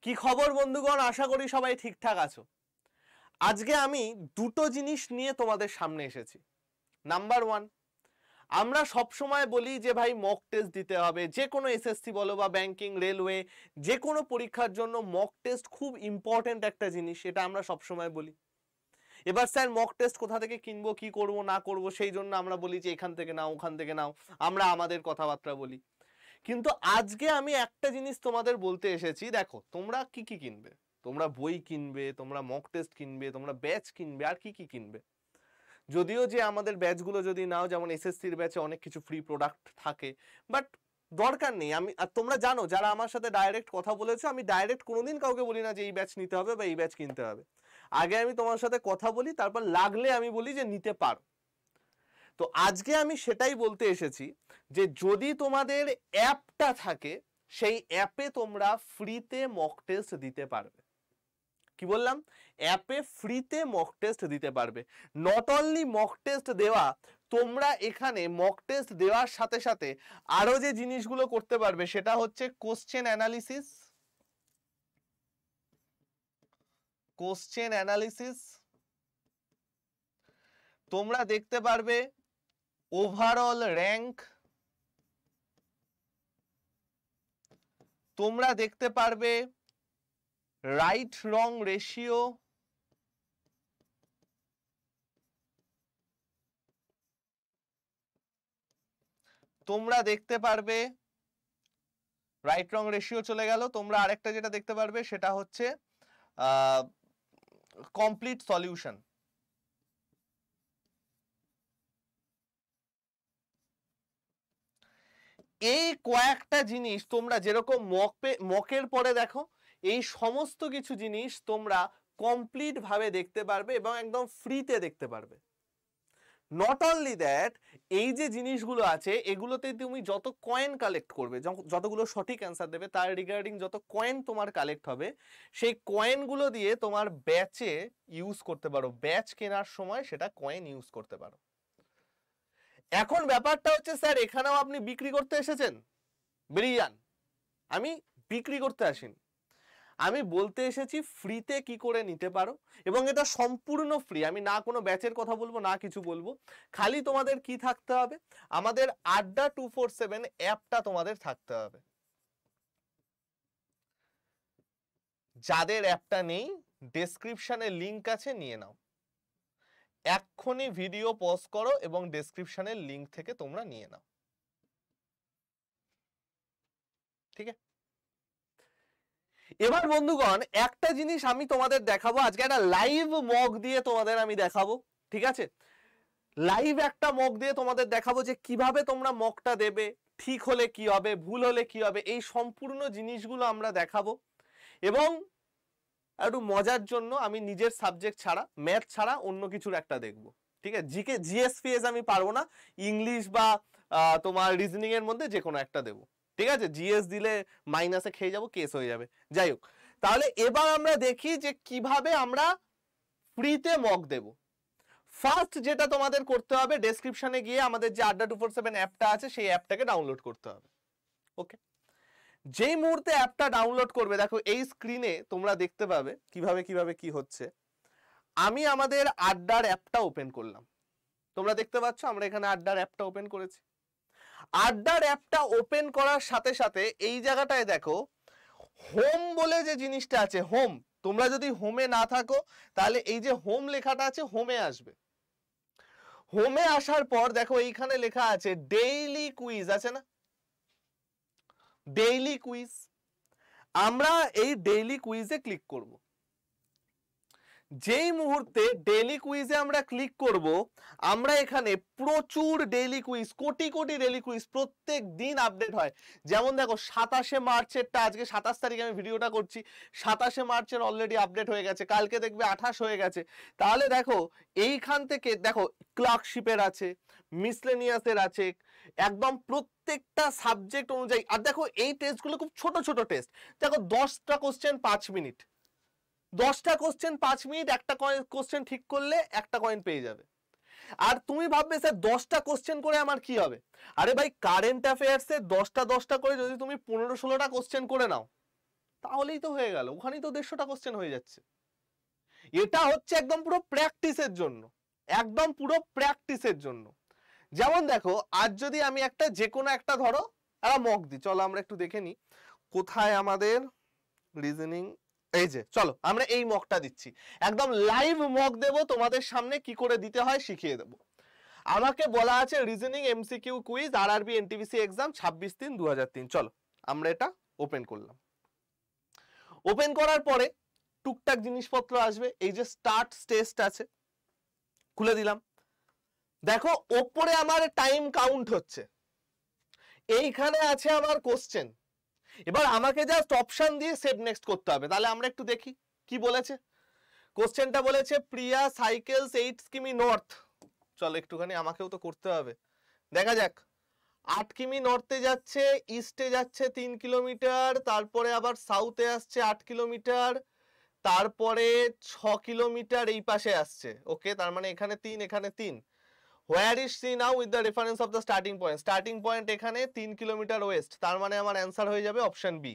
কি খবর বন্ধুগণ, আশা করি সবাই ঠিকঠাক আছো। আজকে আমি দুটো জিনিস নিয়ে তোমাদের সামনে এসেছি। নাম্বার ওয়ান, আমরা সব সময় বলি যে ভাই মক টেস্ট দিতে হবে, যে কোনো এসএসসি বলো বা ব্যাংকিং, রেলওয়ে, যে কোনো পরীক্ষার জন্য মক টেস্ট খুব ইম্পর্টেন্ট একটা জিনিস, এটা আমরা সব সময় বলি। এবার স্যার মক টেস্ট কোথা থেকে কিনবো, কি করব না করব, সেই জন্য আমরা বলি যে এখান থেকে নাও ওখান থেকে নাও, আমরা আমাদের কথাবার্তা বলি। কিন্তু আজকে আমি একটা জিনিস তোমাদের বলতে এসেছি, দেখো তোমরা কি কি কিনবে, তোমরা বই কিনবে, তোমরা মক টেস্ট কিনবে, তোমরা ব্যাচ কিনবে, আর কি কি কিনবে। যদিও যে আমাদের ব্যাচগুলো যদি নাও, যেমন এসএসসির ব্যাচে অনেক কিছু ফ্রি প্রোডাক্ট থাকে, বাট দরকার নেই। আমি আর তোমরা জানো যারা আমার সাথে ডাইরেক্ট কথা বলেছো, আমি ডাইরেক্ট কোনোদিন কাউকে বলি না যে এই ব্যাচ নিতে হবে বা এই ব্যাচ কিনতে হবে। আগে আমি তোমার সাথে কথা বলি, তারপর লাগলে আমি বলি যে নিতে পারো। তো আজকে আমি সেটাই বলতে এসেছি যে যদি তোমাদের অ্যাপটা থাকে, সেই অ্যাপে তোমরা ফ্রিতে মক টেস্ট দিতে পারবে। কি বললাম? অ্যাপে ফ্রিতে মক টেস্ট দিতে পারবে। নট অনলি মক টেস্ট দেওয়া, তোমরা এখানে মক টেস্ট দেওয়ার সাথে সাথে আরো যে জিনিসগুলো করতে পারবে সেটা হচ্ছে কোশ্চেন অ্যানালিসিস। তোমরা দেখতে পারবে ওভারঅল র্যাঙ্ক, তোমরা দেখতে পারবে রাইট রং রেশিও, তোমরা দেখতে পারবে রাইট রং রেশিও চলে গেল। তোমরা আরেকটা যেটা দেখতে পারবে সেটা হচ্ছে কমপ্লিট সলিউশন। এই কয়েকটা জিনিস তোমরা যেরকম মকের পরে দেখো, এই সমস্ত কিছু জিনিস তোমরা কমপ্লিট ভাবে দেখতে পারবে এবং একদম ফ্রিতে দেখতে পারবে। নট অনলি দ্যাট, এই যে জিনিসগুলো আছে এগুলোতে তুমি যত কয়েন কালেক্ট করবে, যতগুলো সঠিক অ্যান্সার দেবে তার রিগার্ডিং যত কয়েন তোমার কালেক্ট হবে, সেই কয়েনগুলো দিয়ে তোমার ব্যাচে ইউজ করতে পারো। ব্যাচ কেনার সময় সেটা কয়েন ইউজ করতে পারো। এখন ব্যাপারটা হচ্ছে স্যার এখানেও আপনি বিক্রি করতে এসেছেন, বেরিয়ে যান। আমি বিক্রি করতে আসিনি, আমি বলতে এসেছি ফ্রিতে কি করে নিতে পারো, এবং এটা সম্পূর্ণ ফ্রি। আমি না কোনো ব্যাচের কথা বলবো না কিছু বলবো। খালি তোমাদের কি থাকতে হবে, আমাদের আড্ডা 247 অ্যাপটা তোমাদের থাকতে হবে। যাদের অ্যাপটা নেই, ডেসক্রিপশনে লিংক আছে, নিয়ে নাও। এক্ষুনি ভিডিও পজ করো এবং ডেসক্রিপশনের লিংক থেকে তোমরা নিয়ে নাও। ঠিক আছে? এবার বন্ধুগণ একটা জিনিস আমি তোমাদের দেখাবো, আজকে একটা লাইভ মক দিয়ে তোমাদের আমি দেখাবো। ঠিক আছে? লাইভ একটা মক দিয়ে তোমাদের দেখাবো যে কিভাবে তোমরা মকটা দেবে, ঠিক হলে কি হবে, ভুল হলে কি হবে, এই সম্পূর্ণ জিনিসগুলো আমরা দেখাবো। এবং একটু মজার জন্য আমি নিজের সাবজেক্ট ছাড়া, ম্যাথ ছাড়া অন্য কিছুর একটা দেখবো। ঠিক আছে? জিএসপিএস আমি পারবো না, ইংলিশ বা তোমার রিজনিং এর মধ্যে যে কোনো একটা দেবো। ঠিক আছে? জিএস দিলে মাইনাসে খেয়ে যাবো, কেস হয়ে যাবে। যাই হোক, তাহলে এবার আমরা দেখি যে কিভাবে আমরা ফ্রিতে মক দেব। ফার্স্ট যেটা তোমাদের করতে হবে, ডেসক্রিপশনে গিয়ে আমাদের যে আড্ডা 247 অ্যাপটা আছে সেই অ্যাপটাকে ডাউনলোড করতে হবে। ওকে, যেই মুহূর্তে অ্যাপটা ডাউনলোড করবে, দেখো এই স্ক্রিনে তোমরা দেখতে পাবে কিভাবে কি হচ্ছে। আমি আমাদের আড্ডার অ্যাপটা ওপেন করলাম, তোমরা দেখতে পাচ্ছ আমরা এখানে আড্ডার অ্যাপটা ওপেন করেছি। আড্ডার অ্যাপটা ওপেন করার সাথে সাথে এই জায়গাটায় দেখো হোম বলে যে জিনিসটা আছে, হোম। তোমরা যদি হোমে না থাকো তাহলে এই যে হোম লেখাটা আছে, হোমে আসবে। হোমে আসার পর দেখো এইখানে লেখা আছে ডেইলি কুইজ, আছে না? Daily quiz. আমরা এই ডেইলি কুইজে ক্লিক করব। যেই মুহূর্তে ডেইলি কুইজে আমরা ক্লিক করব, আমরা এখানে প্রচুর daily quiz, crore crore daily quiz প্রত্যেক দিন আপডেট হয়। যেমন দেখো 27শে মার্চেরটা, আজকে 27 তারিখে আমি ভিডিওটা করছি, 27শে মার্চের অলরেডি আপডেট হয়ে গেছে, কালকে দেখবে 28 হয়ে গেছে। তাহলে দেখো এইখান থেকে দেখো ক্লার্কশিপের আছে, মিসলেনিয়াসের আছে, একদম প্রত্যেকটা সাবজেক্ট অনুযায়ী। আর দেখো এই টেস্টগুলো খুব ছোট ছোট টেস্ট। দেখো 10টা কোশ্চেন 5 মিনিট, 10টা কোশ্চেন 5 মিনিট, একটা কোশ্চেন ঠিক করলে একটা কয়েন পেয়ে যাবে। আর তুমি ভাববে স্যার 10টা কোশ্চেন করে আমার কি হবে? আরে ভাই কারেন্ট অ্যাফেয়ার্সে 10টা করে যদি তুমি 15-16টা কোশ্চেন করে নাও, তাহলেই তো হয়ে গেল, ওখানেই তো 150টা কোশ্চেন হয়ে যাচ্ছে। এটা হচ্ছে একদম পুরো প্র্যাকটিসের জন্য, একদম পুরো প্র্যাকটিসের জন্য। যেমন দেখো আজ যদি আমি একটা যে কোনো একটা ধরো একটা মক দিই, চলো আমরা একটু দেখে নিই কোথায় আমাদের রিজনিং, এই যে চলো আমরা এই মকটা দিচ্ছি, একদম লাইভ মক দেব তোমাদের সামনে, কি করে দিতে হয় শিখিয়ে দেব। আমাকে বলা আছে reasoning MCQ quiz RRB NTPC exam 26/3/2003। চলো আমরা এটা ওপেন করলাম। ওপেন করার পরে টুকটাক জিনিসপত্র আসবে, এই যে স্টার্ট টেস্ট আছে, খুলে দিলাম। দেখো ওপরে আমার টাইম কাউন্ট হচ্ছে, এইখানে আছে আমার কোশ্চেন। এবার আমাকে জাস্ট অপশন দিয়ে সেভ নেক্সট করতে হবে। তাহলে আমরা একটু দেখি কি বলেছে। কোশ্চেনটা বলেছে প্রিয়া সাইকেলস 8 কিমি নর্থ। চলো একটুখানি আমাকেও তো করতে হবে, দেখা যাক। 8 কিমি নর্থে যাচ্ছে, ইস্টে যাচ্ছে 3 কিলোমিটার, তারপরে আবার সাউথে আসছে 8 কিলোমিটার, তারপরে 6 কিলোমিটার এই পাশে আসছে। ওকে, তার মানে এখানে 3 এখানে 3। Where is she now with the reference of the starting point? Starting point এখানে 3 কিলোমিটার ওয়েস্ট, তার মানে আমার অ্যান্সার হয়ে যাবে অপশন বি।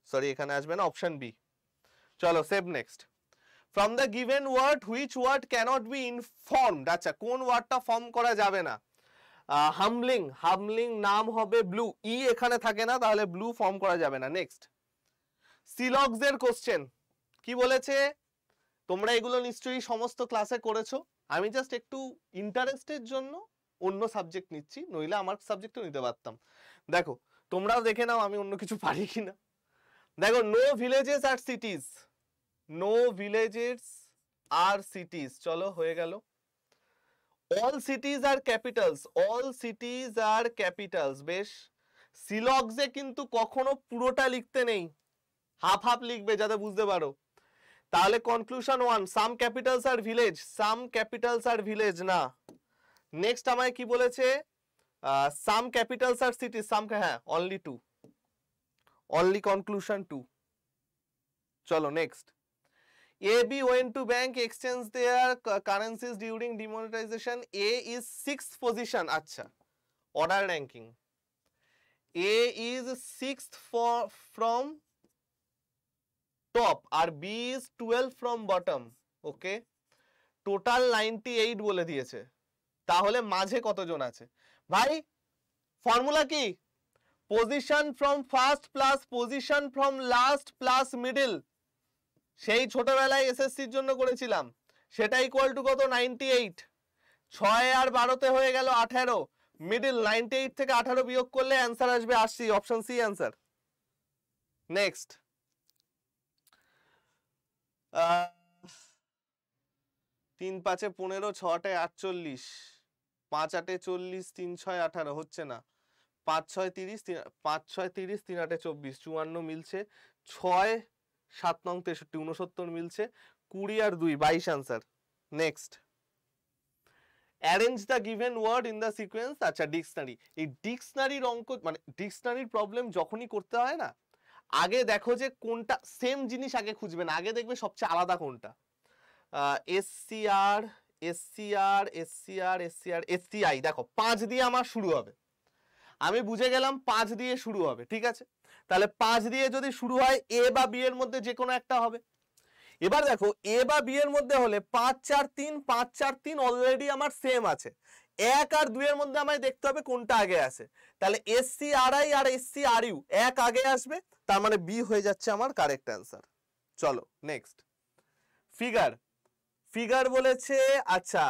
সরি এখানে আসবে না, অপশন বি। চলো save next. From the given word which word cannot be informed? আচ্ছা কোন ওয়ার্ডটা ফর্ম করা যাবে না? হামলিং, হামলিং নাম হবে ব্লু, ই এখানে থাকে না, তাহলে ব্লু ফর্ম করা যাবে না। নেক্সট সিলক্স এর কোশ্চেন কি বলেছে? তোমরা এগুলো নিশ্চয়ই সমস্ত ক্লাসে করেছো, আমি জাস্ট একটু ইন্টারেস্টের জন্য অন্য সাবজেক্ট নিচ্ছি, নইলে আমার সাবজেক্টও নিতে পারতাম। দেখো তোমরাও দেখে নাও আমি অন্য কিছু পারি কিনা। দেখো no villages are cities, no villages are cities, চলো হয়ে গেল। All cities are capitals, all cities are capitals, বেশ। সিলক্সে কিন্তু কখনো পুরোটা লিখতে নেই, হাফ হাফ লিখবে যাতে বুঝতে পারো। তাহলে কনক্লুশন 1, সাম ক্যাপিটালস আর ভিলেজ, সাম ক্যাপিটালস আর ভিলেজ না। নেক্সট আমায় কি বলেছে? সাম ক্যাপিটালস আর সিটি, সাম, হ্যাঁ অনলি 2, অনলি কনক্লুশন 2। চলো next. AB went to bank exchange their currencies during demonetization. A is 6th position. আচ্ছা order ranking, A is 6th from top আর B is 12 from bottom. Okay, total 98 বলে দিয়েছে, তাহলে মাঝে কতজন আছে ভাই? ফর্মুলা কি? Position from first plus position from last plus middle, সেই ছোটবেলায় এসএসসির জন্য করেছিলাম, সেটা ইকুয়াল টু কত? 98। 6 আর 12তে হয়ে গেল 18, মিডল 98 থেকে 18 বিয়োগ করলে অ্যান্সার আসবে 80, অপশন সি অ্যান্সার। নেক্সট 3 5 15, 6 48, 5 8 40, 3 6 18 হচ্ছে না, 5 6 30, 5 6 30, 3 8 24, 54 মিলছে, 6 7 9 63, 69 মিলছে, 20 আর 2 22 answer. Next arrange the given word in the sequence. আচ্ছা ডিকশনারি, এই ডিকশনারির অঙ্ক মানে ডিকশনারির প্রবলেম যখনই করতে হয় না, আগে দেখো যে কোনটা সেম জিনিস আগে খুঁজবে না, আগে দেখবে সবচেয়ে আলাদা কোনটা। SCR SCR SCR SCR SCI, দেখো 5 দিয়ে আমার শুরু হবে, আমি বুঝে গেলাম 5 দিয়ে শুরু হবে, ঠিক আছে। তাহলে 5 দিয়ে যদি শুরু হয় এ বা বি এর মধ্যে যে কোনো একটা হবে। এবার দেখো এ বা বি এর মধ্যে হলে 5 4 3, 5 4 3 অলরেডি আমার সেম আছে, 1 আর 2 এর মধ্যে আমায় দেখতে হবে কোনটা আগে আসে। তাহলে এসসিআরআই আর এসসিআরইউ 1 আগে আসবে, তার মানে বি হয়ে যাচ্ছে আমার কারেক্ট অ্যান্সার। চলো নেক্সট। ফিগার, ফিগার বলেছে আচ্ছা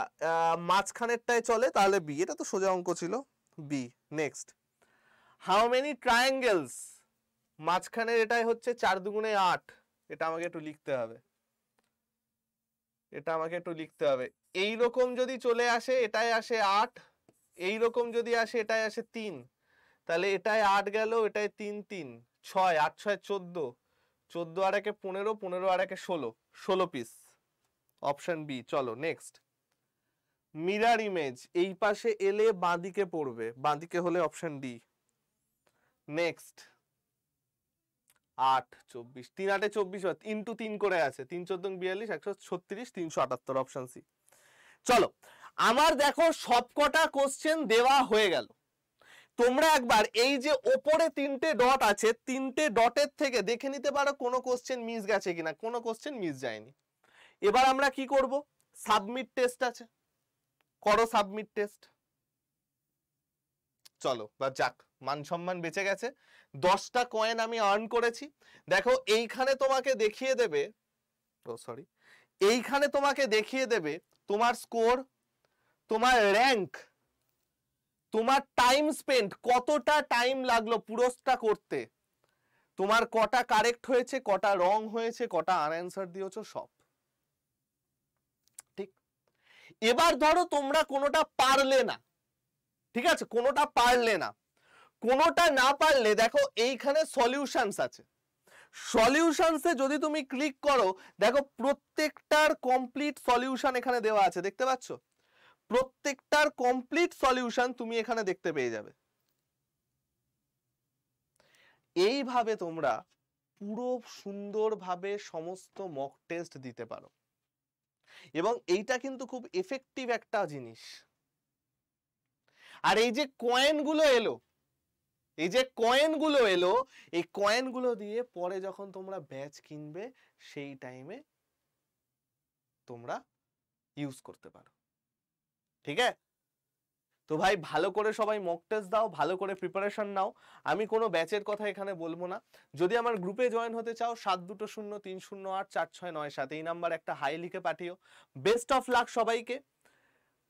মাঝখানেরটায় চলে, তাহলে বি, এটা তো সোজা অঙ্ক ছিল, B. Next how many triangles, মাঝখানের এটাই হচ্ছে 4 2 8, এটা আমাকে একটু লিখতে হবে, এটা আমাকে একটু লিখতে হবে। এই রকম যদি চলে আসে এটাই আসে 8, এই রকম যদি আসে এটাই আসে 3, তাহলে এটাই 8 গেল, এটাই 3 3 6, 8 6 14, 14 আর 1 15, 15 আর 1 16, 16 পিস, অপশন বি। চলো নেক্সট। মিরর ইমেজ, এই পাশে এলে বাঁদিকে পড়বে, বাঁদিকে হলে অপশন ডি। নেক্সট 8 24, 3 8 24 ইনটু 3 করে আছে, 3 14 42, 136, 378, অপশন সি। চলো আমার দেখো সবকটা কোশ্চেন দেওয়া হয়ে গেল, তোমরা একবার এই যে ওপরে তিনটে ডট আছে, তিনটে ডটের থেকে দেখে নিতে পারো কোনো কোশ্চেন মিস গেছে কিনা। কোনো কোশ্চেন মিস যায়নি। এবার আমরা কি করব, সাবমিট টেস্ট আছে, করো সাবমিট টেস্ট। চলো বা যাক, মান সম্মান বেঁচে গেছে, 10টা কয়েন আমি আর্ন করেছি। দেখো এইখানে তোমাকে দেখিয়ে দেবে, ও সরি, এইখানে তোমাকে দেখিয়ে দেবে তোমার স্কোর, তোমার র্যাঙ্ক, তোমার টাইম স্পেন্ড, কতটা টাইম লাগলো পুরোটা করতে, তোমার কটা কারেক্ট হয়েছে, কটা রং হয়েছে, কটা আনঅ্যান্সার দিয়েছো, সব ঠিক। এবার ধরো তোমরা কোনোটা পারলে না, ঠিক আছে, কোনোটা পারলে না, কোনোটা না পারলে দেখো এইখানে সলিউশনস আছে, সলিউশনসে যদি তুমি ক্লিক করো, দেখো প্রত্যেকটার কমপ্লিট সলিউশন এখানে দেওয়া আছে, দেখতে পাচ্ছ, প্রত্যেকটার কমপ্লিট সলিউশন তুমি এখানে দেখতে পেয়ে যাবে। এইভাবে তোমরা পুরো সুন্দরভাবে সমস্ত মক টেস্ট দিতে পারো, এবং এইটা কিন্তু খুব এফেক্টিভ একটা জিনিস। আর এই যে কয়েনগুলো এলো, এই যে কয়েনগুলো এলো, এই কয়েনগুলো দিয়ে পরে যখন তোমরা ব্যাচ কিনবে সেই টাইমে তোমরা ইউজ করতে পারো, ঠিক আছে। তো ভাই ভালো করে সবাই মক টেস্ট দাও, ভালো করে প্রিপারেশন নাও। আমি কোনো ব্যাচের কথা এখানে বলবো না। যদি আমার গ্রুপে জয়েন হতে চাও 7203084697 এই নাম্বার একটা হাই লিখে পাঠিও। বেস্ট অফ লাক সবাইকে।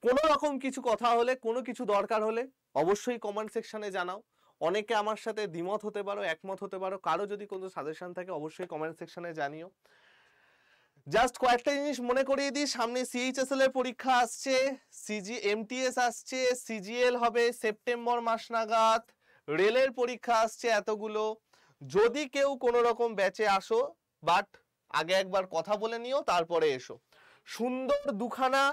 কোনো রকম কিছু কথা হলে, কোনো কিছু দরকার হলে অবশ্যই কমেন্ট সেকশনে জানাও। অনেকে আমার সাথে দ্বিমত হতে পারো, একমত হতে পারো, কারো যদি কোনো সাজেশন থাকে অবশ্যই কমেন্ট সেকশনে জানিও। জাস্ট কয়েকটা জিনিস মনে করিয়ে দিই, সামনে সিএইচএসএল এর পরীক্ষা আসছে, এমটিএস আসছে, সিজিএল হবে সেপ্টেম্বর মাস নাগাদ, রেলের পরীক্ষা আসছে এতগুলো। যদি কেউ কোনো রকম ব্যাচে আসো, বাট আগে একবার কথা বলে নিও তারপরে এসো। সুন্দর দুখানা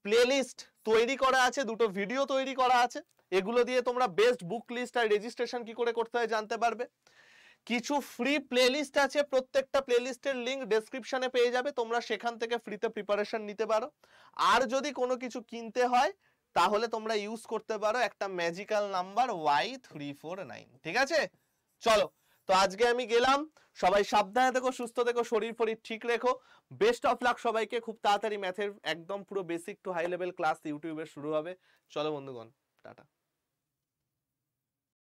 প্লেলিস্ট তৈরি করা আছে, দুটো ভিডিও তৈরি করা আছে, এগুলো দিয়ে তোমরা বেস্ট বুক লিস্ট আর রেজিস্ট্রেশন কি করে করতে হয় জানতে পারবে। কিছু ফ্রি প্লেলিস্ট আছে, প্রত্যেকটা প্লেলিস্টের লিংক ডেসক্রিপশনে পেয়ে যাবে, তোমরা সেখান থেকে ফ্রিতে প্রিপারেশন নিতে পারো। আর যদি কোনো কিছু কিনতে হয় তাহলে তোমরা ইউজ করতে পারো একটা ম্যাজিক্যাল নাম্বার Y349, ঠিক আছে। চলো, তো আজকে আমি গেলাম, সবাই সাবধানে থেকো, সুস্থ থেকো, শরীর ফরীর ঠিক রেখো। বেস্ট অফ লাক সবাইকে। খুব তাড়াতাড়ি ম্যাথের একদম পুরো basic to high level class ইউটিউবে শুরু হবে। চলো বন্ধুগণ, টাটা।